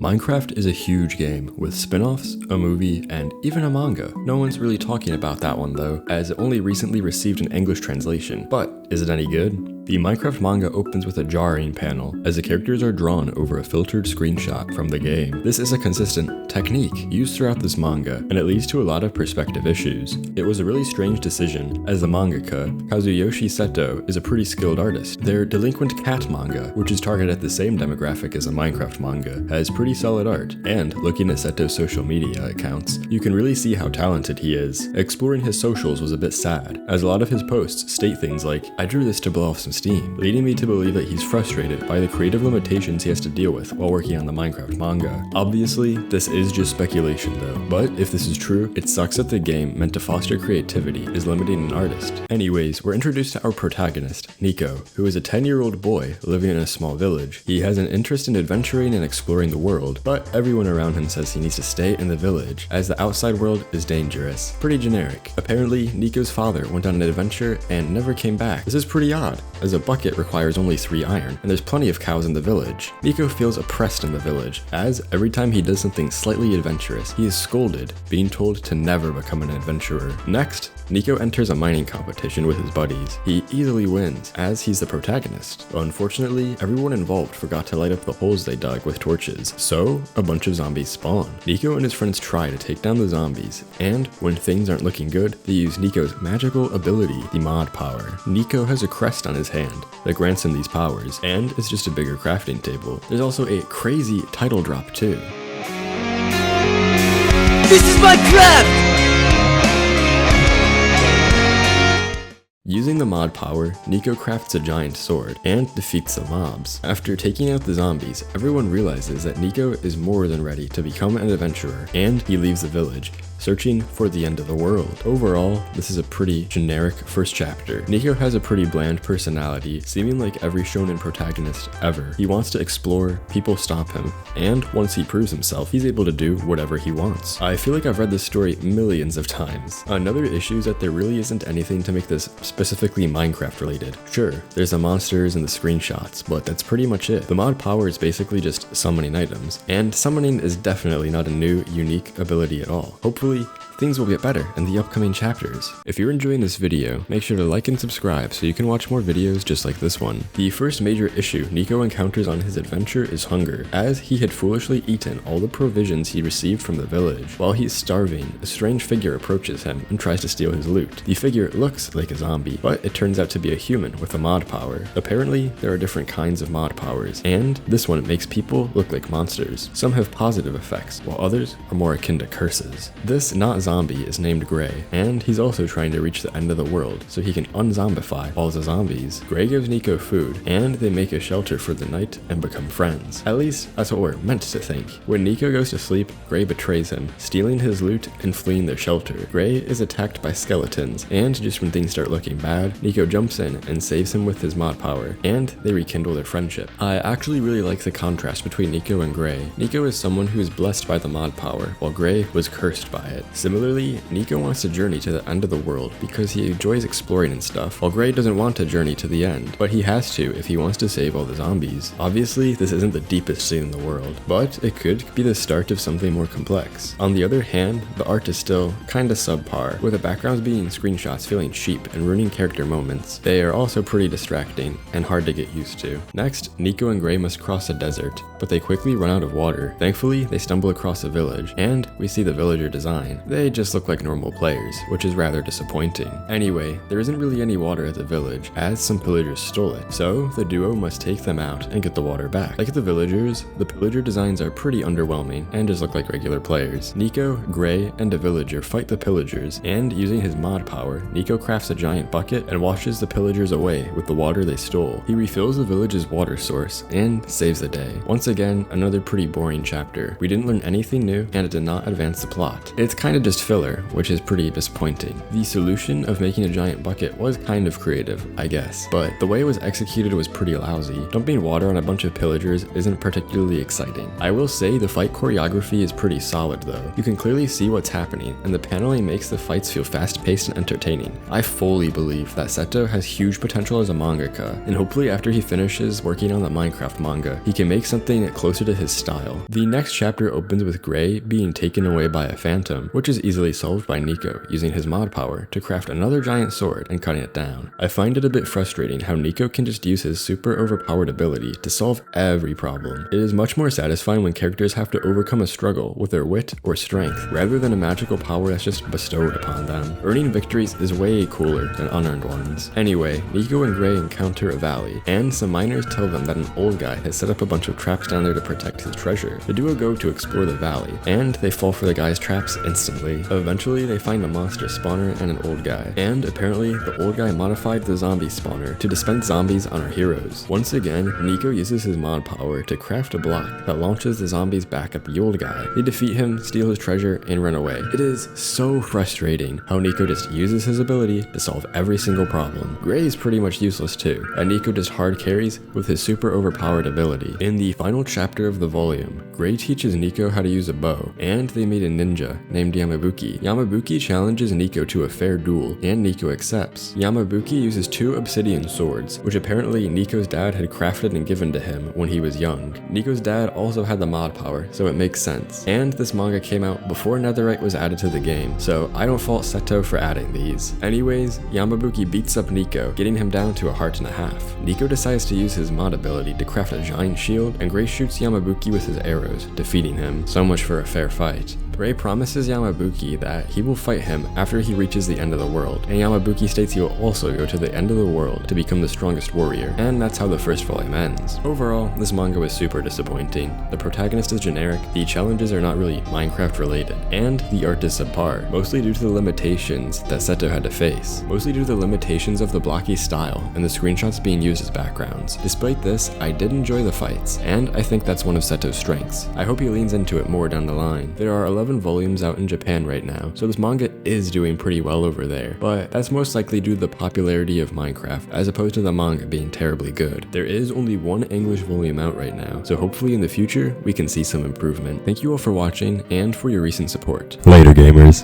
Minecraft is a huge game with spin-offs, a movie, and even a manga. No one's really talking about that one though, as it only recently received an English translation. But is it any good? The Minecraft manga opens with a jarring panel, as the characters are drawn over a filtered screenshot from the game. This is a consistent technique used throughout this manga, and it leads to a lot of perspective issues. It was a really strange decision, as the mangaka, Kazuyoshi Seto, is a pretty skilled artist. Their Delinquent Cat manga, which is targeted at the same demographic as a Minecraft manga, has pretty solid art, and looking at Seto's social media accounts, you can really see how talented he is. Exploring his socials was a bit sad, as a lot of his posts state things like, "I drew this to blow off some steam," leading me to believe that he's frustrated by the creative limitations he has to deal with while working on the Minecraft manga. Obviously, this is just speculation though, but if this is true, it sucks that the game meant to foster creativity is limiting an artist. Anyways, we're introduced to our protagonist, Nico, who is a 10-year-old boy living in a small village. He has an interest in adventuring and exploring the world, but everyone around him says he needs to stay in the village, as the outside world is dangerous. Pretty generic. Apparently, Nico's father went on an adventure and never came back. This is pretty odd, as a bucket requires only 3 iron, and there's plenty of cows in the village. Nico feels oppressed in the village, as every time he does something slightly adventurous, he is scolded, being told to never become an adventurer. Next, Nico enters a mining competition with his buddies. He easily wins, as he's the protagonist. Unfortunately, everyone involved forgot to light up the holes they dug with torches, so a bunch of zombies spawn. Nico and his friends try to take down the zombies, and when things aren't looking good, they use Nico's magical ability, the mod power. Nico has a crest on his hand that grants him these powers, and it's just a bigger crafting table. There's also a crazy title drop too. This is my craft! Using the mod power, Nico crafts a giant sword and defeats the mobs. After taking out the zombies, everyone realizes that Nico is more than ready to become an adventurer, and he leaves the village, searching for the end of the world. Overall, this is a pretty generic first chapter. Nico has a pretty bland personality, seeming like every shonen protagonist ever. He wants to explore, people stop him, and once he proves himself, he's able to do whatever he wants. I feel like I've read this story millions of times. Another issue is that there really isn't anything to make this specifically Minecraft related. Sure, there's the monsters and the screenshots, but that's pretty much it. The mod power is basically just summoning items, and summoning is definitely not a new, unique ability at all. Hopefully, things will get better in the upcoming chapters. If you're enjoying this video, make sure to like and subscribe so you can watch more videos just like this one. The first major issue Nico encounters on his adventure is hunger, as he had foolishly eaten all the provisions he received from the village. While he's starving, a strange figure approaches him and tries to steal his loot. The figure looks like a zombie, but it turns out to be a human with a mod power. Apparently, there are different kinds of mod powers, and this one makes people look like monsters. Some have positive effects, while others are more akin to curses. This not zombie is named Gray, and he's also trying to reach the end of the world so he can unzombify all the zombies. Gray gives Nico food, and they make a shelter for the night and become friends. At least, that's what we're meant to think. When Nico goes to sleep, Gray betrays him, stealing his loot and fleeing their shelter. Gray is attacked by skeletons, and just when things start looking bad, Nico jumps in and saves him with his mod power, and they rekindle their friendship. I actually really like the contrast between Nico and Gray. Nico is someone who is blessed by the mod power, while Gray was cursed by it. Similarly, Nico wants to journey to the end of the world because he enjoys exploring and stuff, while Gray doesn't want to journey to the end, but he has to if he wants to save all the zombies. Obviously, this isn't the deepest scene in the world, but it could be the start of something more complex. On the other hand, the art is still kinda subpar, with the backgrounds being screenshots feeling cheap and ruining character moments. They are also pretty distracting and hard to get used to. Next, Nico and Gray must cross a desert, but they quickly run out of water. Thankfully, they stumble across a village, and we see the villager design. They just look like normal players, which is rather disappointing. Anyway, there isn't really any water at the village, as some pillagers stole it, so the duo must take them out and get the water back. Like the villagers, the pillager designs are pretty underwhelming and just look like regular players. Nico, Gray, and a villager fight the pillagers, and using his mod power, Nico crafts a giant bucket and washes the pillagers away with the water they stole. He refills the village's water source and saves the day. Once again, another pretty boring chapter. We didn't learn anything new, and it did not advance the plot. it's kinda just filler, which is pretty disappointing. The solution of making a giant bucket was kind of creative, I guess, but the way it was executed was pretty lousy. Dumping water on a bunch of pillagers isn't particularly exciting. I will say the fight choreography is pretty solid though. You can clearly see what's happening, and the paneling makes the fights feel fast-paced and entertaining. I fully believe that Seto has huge potential as a mangaka, and hopefully after he finishes working on the Minecraft manga, he can make something closer to his style. The next chapter opens with Gray being taken away by a phantom, which is easily solved by Nico using his mod power to craft another giant sword and cutting it down. I find it a bit frustrating how Nico can just use his super overpowered ability to solve every problem. It is much more satisfying when characters have to overcome a struggle with their wit or strength, rather than a magical power that's just bestowed upon them. Earning victories is way cooler than unearned ones. Anyway, Nico and Gray encounter a valley, and some miners tell them that an old guy has set up a bunch of traps down there to protect his treasure. The duo go to explore the valley, and they fall for the guy's traps instantly. Eventually, they find a monster spawner and an old guy, and apparently, the old guy modified the zombie spawner to dispense zombies on our heroes. Once again, Nico uses his mod power to craft a block that launches the zombies back at the old guy. They defeat him, steal his treasure, and run away. It is so frustrating how Nico just uses his ability to solve every single problem. Gray is pretty much useless too, and Nico just hard carries with his super overpowered ability. In the final chapter of the volume, Gray teaches Nico how to use a bow, and they meet a ninja named Yamabuki. Yamabuki challenges Nico to a fair duel, and Nico accepts. Yamabuki uses 2 obsidian swords, which apparently Nico's dad had crafted and given to him when he was young. Nico's dad also had the mod power, so it makes sense. And this manga came out before netherite was added to the game, so I don't fault Seto for adding these. Anyways, Yamabuki beats up Nico, getting him down to 1.5 hearts. Nico decides to use his mod ability to craft a giant shield, and Gray shoots Yamabuki with his arrows, defeating him. So much for a fair fight. Gray promises Yamabuki that he will fight him after he reaches the end of the world, and Yamabuki states he will also go to the end of the world to become the strongest warrior, and that's how the first volume ends. Overall, this manga was super disappointing. The protagonist is generic, the challenges are not really Minecraft related, and the art is subpar, mostly due to the limitations that Seto had to face. Mostly due to the limitations of the blocky style and the screenshots being used as backgrounds. Despite this, I did enjoy the fights, and I think that's one of Seto's strengths. I hope he leans into it more down the line. There are 11 volumes out in Japan right now, so this manga is doing pretty well over there, but that's most likely due to the popularity of Minecraft as opposed to the manga being terribly good. There is only 1 English volume out right now, so hopefully in the future we can see some improvement. Thank you all for watching and for your recent support. Later, gamers.